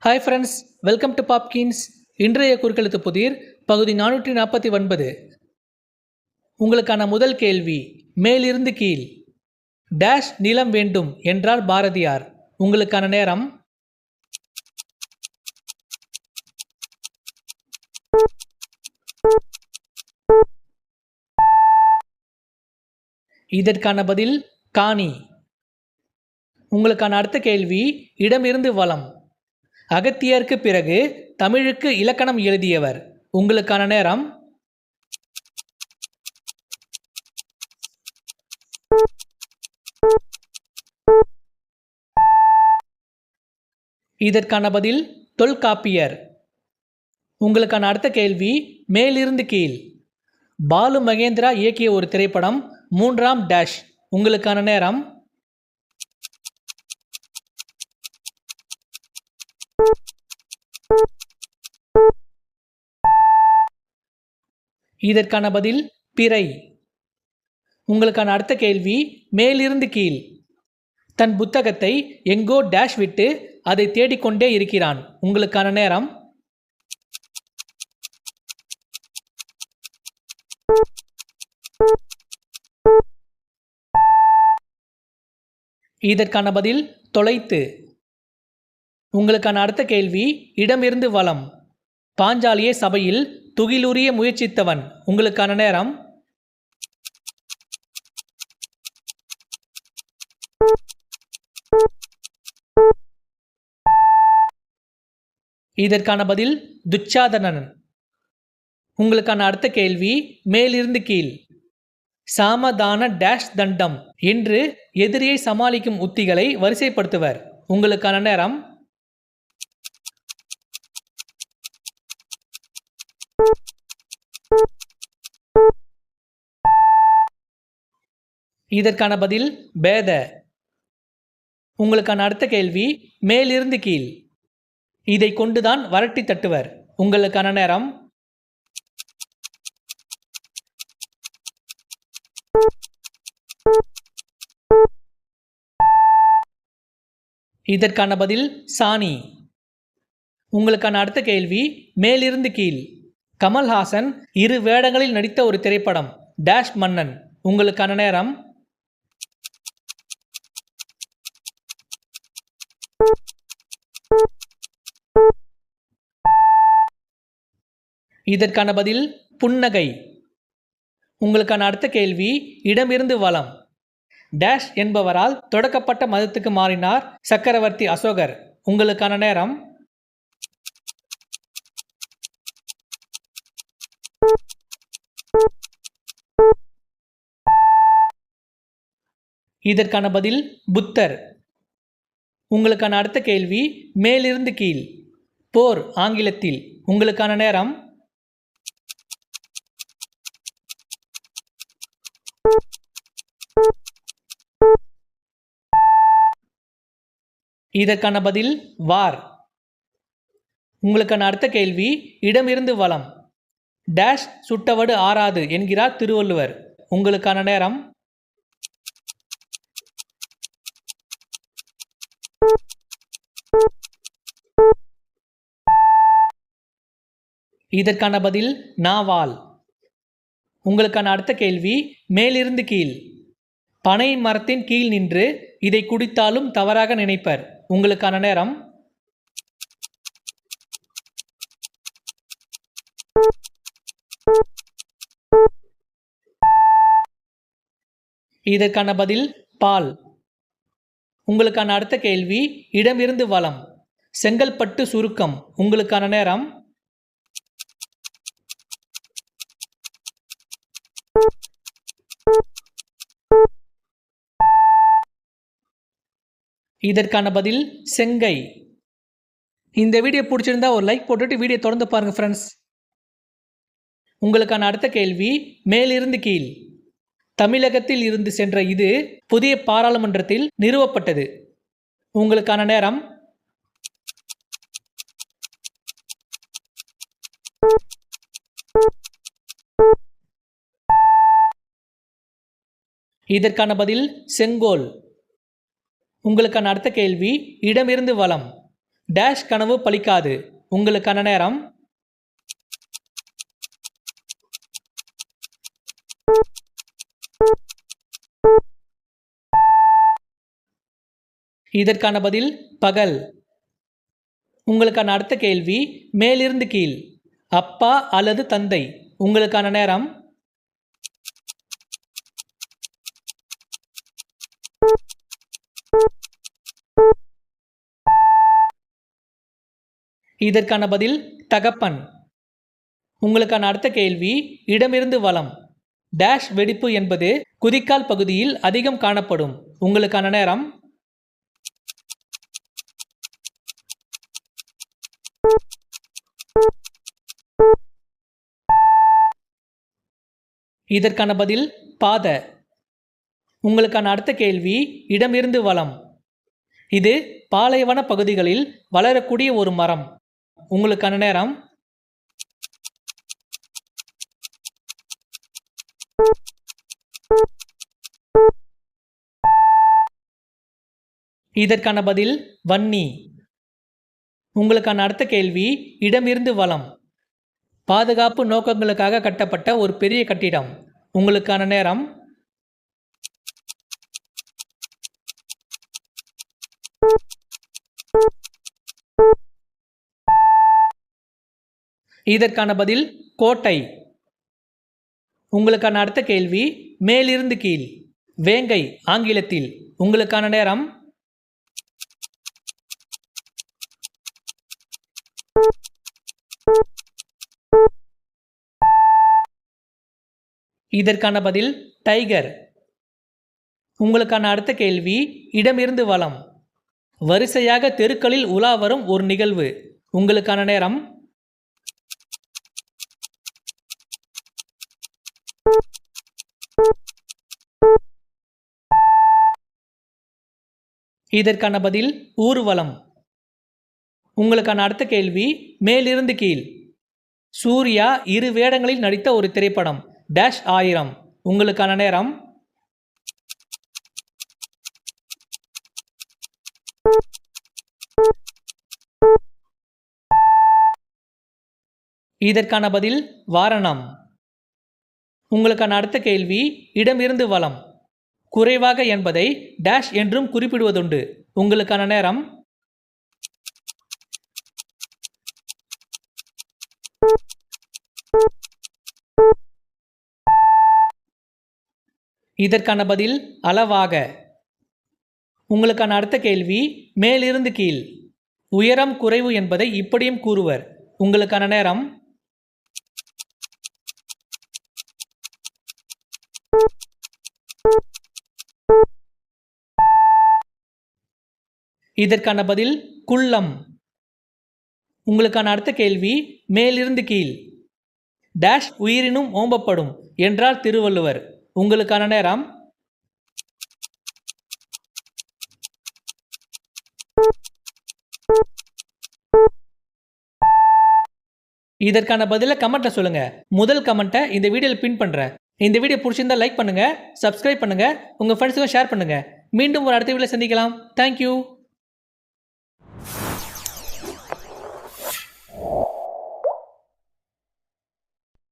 Hi friends, welcome to Popkins. இன்றைய குறுக்கெழுத்து புதிர் பகுதி 449. உங்களுக்கான முதல் கேள்வி, மேலிருந்து கீழ் டேஷ் நிலம் வேண்டும் என்றார் பாரதியார். உங்களுக்கான நேரம். இதற்கான பதில் காணி. உங்களுக்கான அடுத்த கேள்வி, இடமிருந்து வலம் அகத்தியருக்கு பிறகு தமிழுக்கு இலக்கணம் எழுதியவர். உங்களுக்கான நேரம். இதற்கான பதில் தொல்காப்பியர். உங்களுக்கான அடுத்த கேள்வி, மேலிருந்து கீழ் பாலு மகேந்திரா இயக்கிய ஒரு திரைப்படம் 3ஆம் டேஷ். உங்களுக்கான நேரம். இதற்கான பதில் பிறை. உங்களுக்கான அடுத்த கேள்வி, மேலிருந்து கீழ் தன் புத்தகத்தை எங்கோ டேஷ் விட்டு அதை தேடிக்கொண்டே இருக்கிறான். உங்களுக்கான நேரம். இதற்கான பதில் தொலைத்து. உங்களுக்கான அடுத்த கேள்வி, இடமிருந்து வலம் பாஞ்சாலியை சபையில் துகிலுரிய முயற்சித்தவன். உங்களுக்கான நேரம். இதற்கான பதில் துச்சாதனன். உங்களுக்கான அடுத்த கேள்வி, மேலிருந்து கீழ் சாமதான டேஷ் தண்டம் என்று எதிரியை சமாளிக்கும் உத்திகளை வரிசைப்படுத்துவர். உங்களுக்கான நேரம். இதற்கான பதில் பேத. உங்களுக்கான அடுத்த கேள்வி, மேலிருந்து கீழ் இதை கொண்டுதான் வரட்டி தட்டுவர். உங்களுக்கான நேரம். இதற்கான பதில் சாணி. உங்களுக்கான அடுத்த கேள்வி, மேலிருந்து கீழ் கமல்ஹாசன் 2 வேடங்களில் நடித்த ஒரு திரைப்படம் டேஷ் மன்னன். உங்களுக்கான நேரம். இதற்கான பதில் புன்னகை. உங்களுக்கான அடுத்த கேள்வி, இடமிருந்து வலம் டேஷ் என்பவரால் தொடக்கப்பட்ட மதத்துக்கு மாறினார் சக்கரவர்த்தி அசோகர். உங்களுக்கான நேரம். இதற்கான பதில் புத்தர். உங்களுக்கான அடுத்த கேள்வி, மேலிருந்து கீழ் போர் ஆங்கிலத்தில். உங்களுக்கான நேரம். இதற்கான பதில் வார். உங்களுக்கான அடுத்த கேள்வி, இடமிருந்து வலம் டேஷ் சுட்டவடு ஆறாது என்கிறார் திருவள்ளுவர். உங்களுக்கான நேரம். இதற்கான பதில் நாவால். உங்களுக்கான அடுத்த கேள்வி, மேலிருந்து கீழ் பனை மரத்தின் கீழ் நின்று இதை குடித்தாலும் தவறாக நினைப்பர். உங்களுக்கான நேரம். இதற்கான பதில் பால். உங்களுக்கான அடுத்த கேள்வி, இடமிருந்து வலம் செங்கல்பட்டு சுருக்கம். உங்களுக்கான நேரம். இதற்கான பதில் செங்கை. இந்த வீடியோ பிடிச்சிருந்தா ஒரு லைக் போட்டுட்டு வீடியோ தொடர்ந்து பாருங்க ஃப்ரெண்ட்ஸ். உங்களுக்கான அடுத்த கேள்வி, மேலிருந்து கீழ் தமிழகத்தில் இருந்து சென்ற இது புதிய பாராளுமன்றத்தில் நிறுவப்பட்டது. உங்களுக்கான நேரம். இதற்கான பதில் செங்கோல். உங்களுக்கான அடுத்த கேள்வி, இடமிருந்து வலம் டேஷ் கனவு பலிக்காது. உங்களுக்கான நேரம். இதற்கான பதில் பகல். உங்களுக்கான அடுத்த கேள்வி மேலிருந்து கீழ். அப்பா அல்லது தந்தை. உங்களுக்கான நேரம். இதற்கான பதில் தகப்பன். உங்களுக்கான அடுத்த கேள்வி இடமிருந்து வலம். டேஷ் வெடிப்பு என்பது குதிக்கால் பகுதியில் அதிகம் காணப்படும். உங்களுக்கான நேரம். இதற்கான பதில் பாத. உங்களுக்கான அடுத்த கேள்வி இடமிருந்து வலம். இது பாலைவன பகுதிகளில் வளரக்கூடிய ஒரு மரம். உங்களுக்கான நேரம். இதற்கான பதில் வன்னி. உங்களுக்கான அடுத்த கேள்வி இடமிருந்து வலம். பாதுகாப்பு நோக்கங்களுக்காக கட்டப்பட்ட ஒரு பெரிய கட்டிடம். உங்களுக்கான நேரம். இதற்கான பதில் கோட்டை. உங்களுக்கான அடுத்த கேள்வி மேலிருந்து கீழ். வேங்கை ஆங்கிலத்தில். உங்களுக்கான நேரம். இதற்கான பதில் டைகர். உங்களுக்கான அடுத்த கேள்வி இடமிருந்து வலம். வரிசையாக தெருக்களில் உலா வரும் ஒரு நிகழ்வு. உங்களுக்கான நேரம். இதற்கான பதில் ஊர்வலம். உங்களுக்கான அடுத்த கேள்வி மேலிருந்து கீழ். சூர்யா 2 வேடங்களில் நடித்த ஒரு திரைப்படம். டேஷ் 1000. உங்களுக்கான நேரம். இதற்கான பதில் வாரணம். உங்களுக்கான அடுத்த கேள்வி இடமிருந்து வலம். குறைவாக என்பதை டேஷ் என்றும் குறிப்பிடுவதுண்டு. உங்களுக்கான நேரம். இதற்கான பதில் அளவாக. உங்களுக்கான அடுத்த கேள்வி மேலிருந்து கீழ். உயரம் குறைவு என்பதை இப்படியும் கூறுவர். உங்களுக்கான நேரம். இதற்கான பதில் குள்ளம். உங்களுக்கான அடுத்த கேள்வி மேலிருந்து கீழ். டேஷ் உயிரினும் ஓம்பப்படும் என்றார் திருவள்ளுவர். உங்களுக்கான நேரம். இதற்கான பதிலை கமெண்ட்ல சொல்லுங்க. முதல் கமெண்ட்டை இந்த வீடியோவில் பின் பண்றேன். இந்த வீடியோ பிடிச்சிருந்தா லைக் பண்ணுங்க, சப்ஸ்கிரைப் பண்ணுங்க, உங்க ஃப்ரெண்ட்ஸுக்கும் ஷேர் பண்ணுங்க. மீண்டும் ஒரு அடுத்த வீடியோவில் சந்திக்கலாம். தேங்க்யூ.